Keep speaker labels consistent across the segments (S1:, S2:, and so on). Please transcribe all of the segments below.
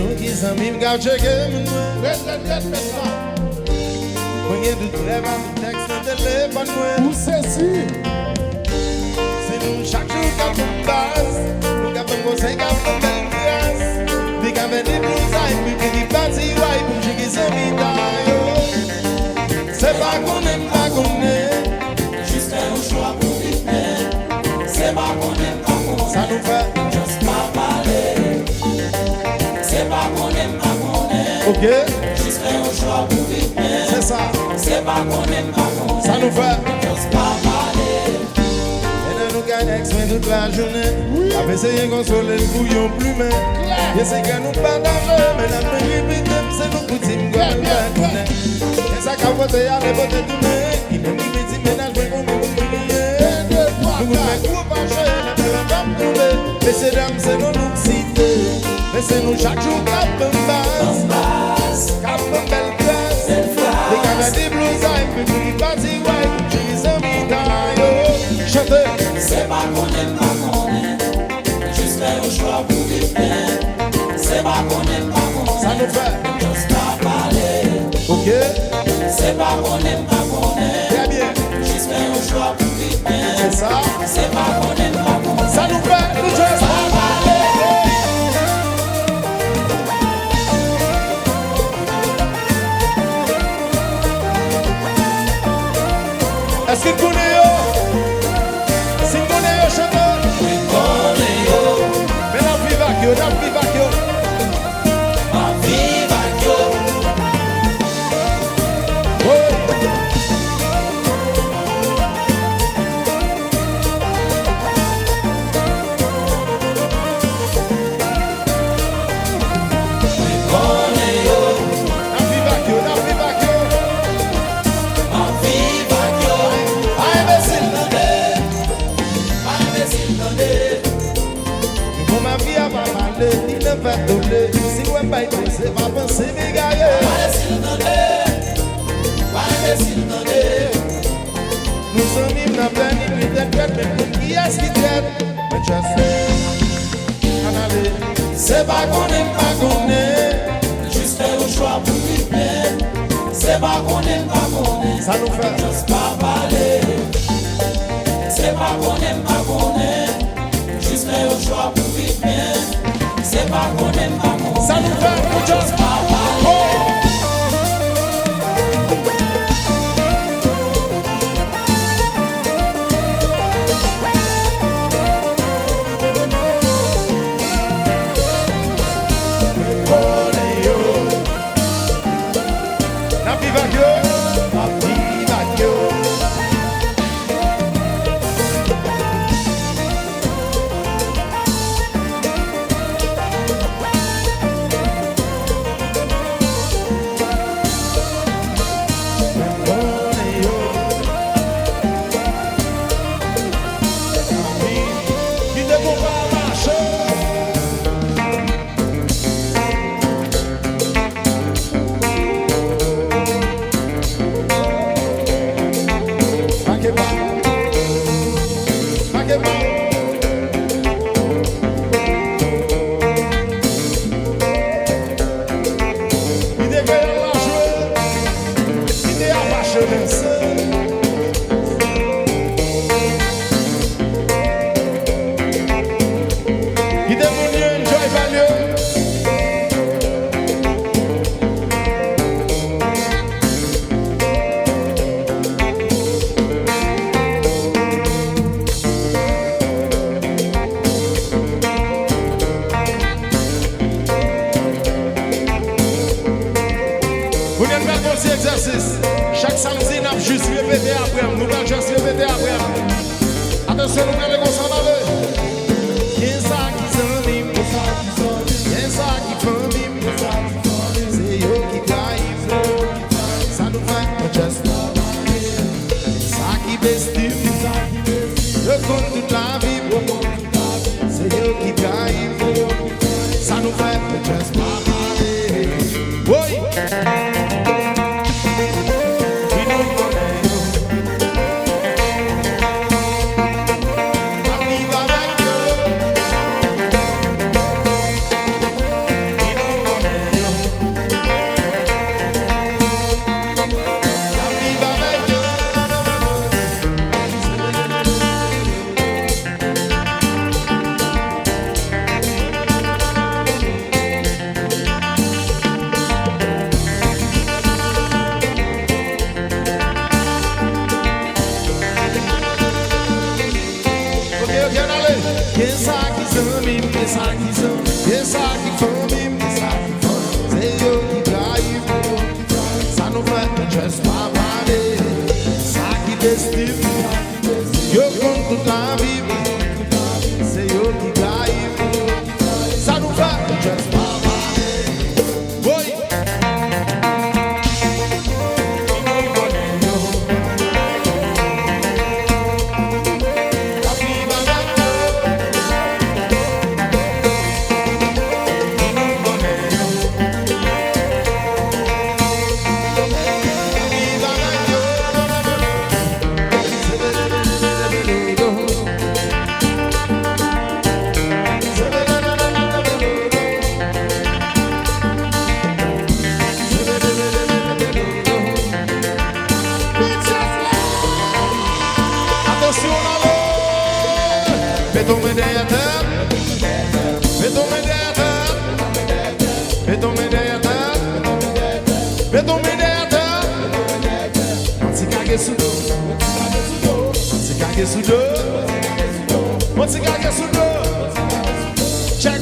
S1: nous qui s'en vivent, car checker mon Mwenye tout rêve avec texte de téléphone moi.
S2: Où c'est sûr?
S1: C'est nous chaque jour qu'à toute base. Nous qu'à ton conseil qu'à ton belle grâce. Des qu'à venir plus à et puis qui parti ouais pour checker ses vidailles. C'est pas qu'on aime pas qu'on est.
S3: Juste un choix pour vivre. C'est pas qu'on aime pas qu'on est.
S1: Ça nous fait
S3: juste pas parler. C'est pas qu'on aime pas qu'on est.
S1: ok.
S3: Juste un choix pour vivre.
S1: C'est ça.
S3: C'est pas qu'on aime pas qu'on est.
S1: Ça nous fait
S3: juste pas parler.
S1: et nous gagne exprès toute la journée. Après c'est rien consoler le bouillon plume. Et c'est que nous partageons. Mais la mérite c'est nous coutumes qu'on connaît. Et ça qu'a voté à les voter tourner. Qui nous dit petit ménage mais qu'on nous briller. Nous nous met gros penché. La belle femme tombée. Mais ces dames c'est nos nous cités. Mais c'est nous chaque jour qu'à peu basse. Qu'à peu belle place. Des caméras des blues et puis qui parti ouais. J'ai amis d'ailleurs. Chantez.
S3: C'est pas qu'on aime pas qu'on est. Juste un choix pour vivre. C'est pas qu'on aime pas qu'on est.
S1: Ça nous fait
S3: juste pas parler.
S1: ok.
S3: C'est pas qu'on aime pas qu'on est.
S1: Très bien.
S3: Juste un choix pour vivre.
S1: C'est ça.
S3: C'est pas qu'on aime pas qu'on est.
S1: Ça nous fait nous juste
S3: pas parler.
S1: est-ce que vous connaissez si vous connaissez chanteur mais la vie va que la vie va que
S3: Ma vie va que
S1: si vous n'avez pas c'est pas penser m'égarer. Nous sommes mis dans plein de nuits de tête, mais pour qui est-ce qui t'aide? Mais je sais,
S3: c'est pas qu'on aime pas qu'on est. Juste faire un choix pour vivre. C'est pas qu'on aime pas qu'on est.
S1: ça nous fait
S3: juste pas parler. C'est pas qu'on aime pas qu'on est. Juste faire un choix pour vivre. C'est pas qu'on aime pas qu'on est.
S1: ça nous fait
S3: juste pas parler.
S1: Chaque samedi, nous avons juste répété après. Nous allons juste répéter après. Attention, nous allons comme ça aller. Qu'est-ce qui s'en vit? Qu'est-ce qui famille? C'est eux qui gagnent. Ça nous fait juste ça qui bestime. Le compte toute la vie. C'est eux qui gagnent. Ça nous fait juste parler. Oui. Viva zami, e sa ki zami, e sa ki fami, se yo ki drive, sa nou fè nou just pa pale, sa ki destim, yo kon tout la vie, se yo ki drive, sa nou fè nou just pa pale. Boy! Check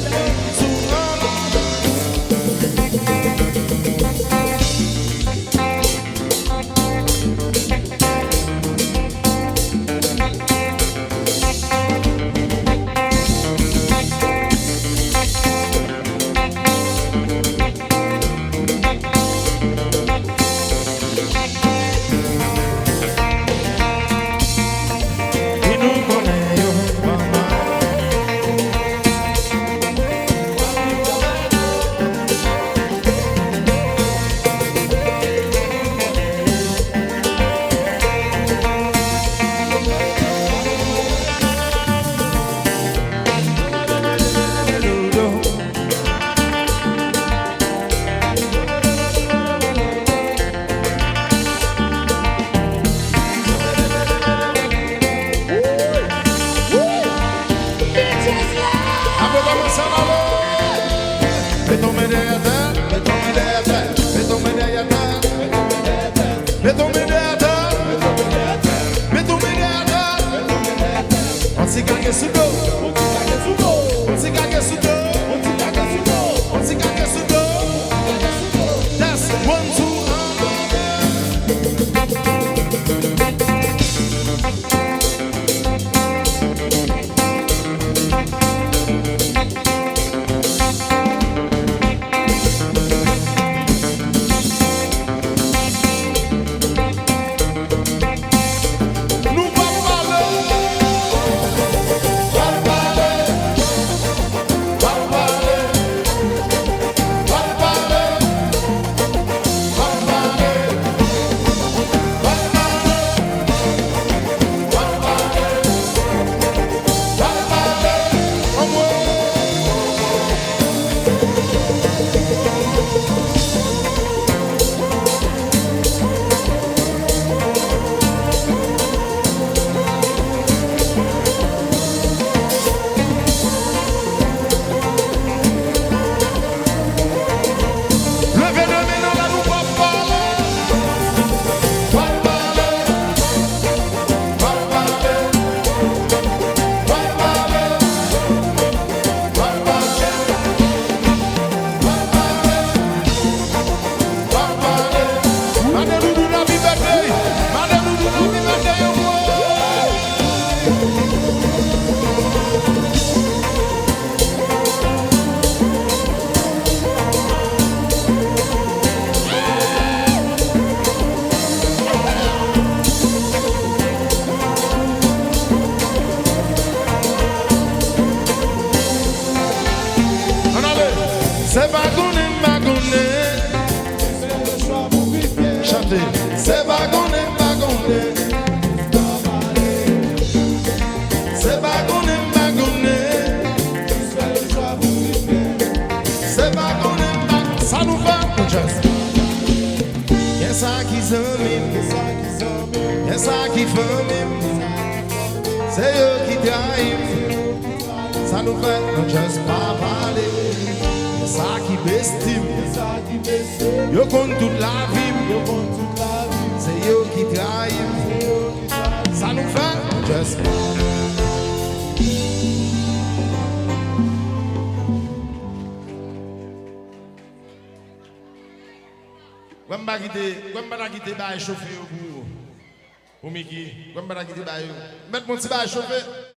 S1: Yo kon tout la vie, c'est yo qui drive. Ça nous fait just Comme pas quitter bah chauffer pour Mickey. Comme pas quitter bah mettre mon petit bah chauffer.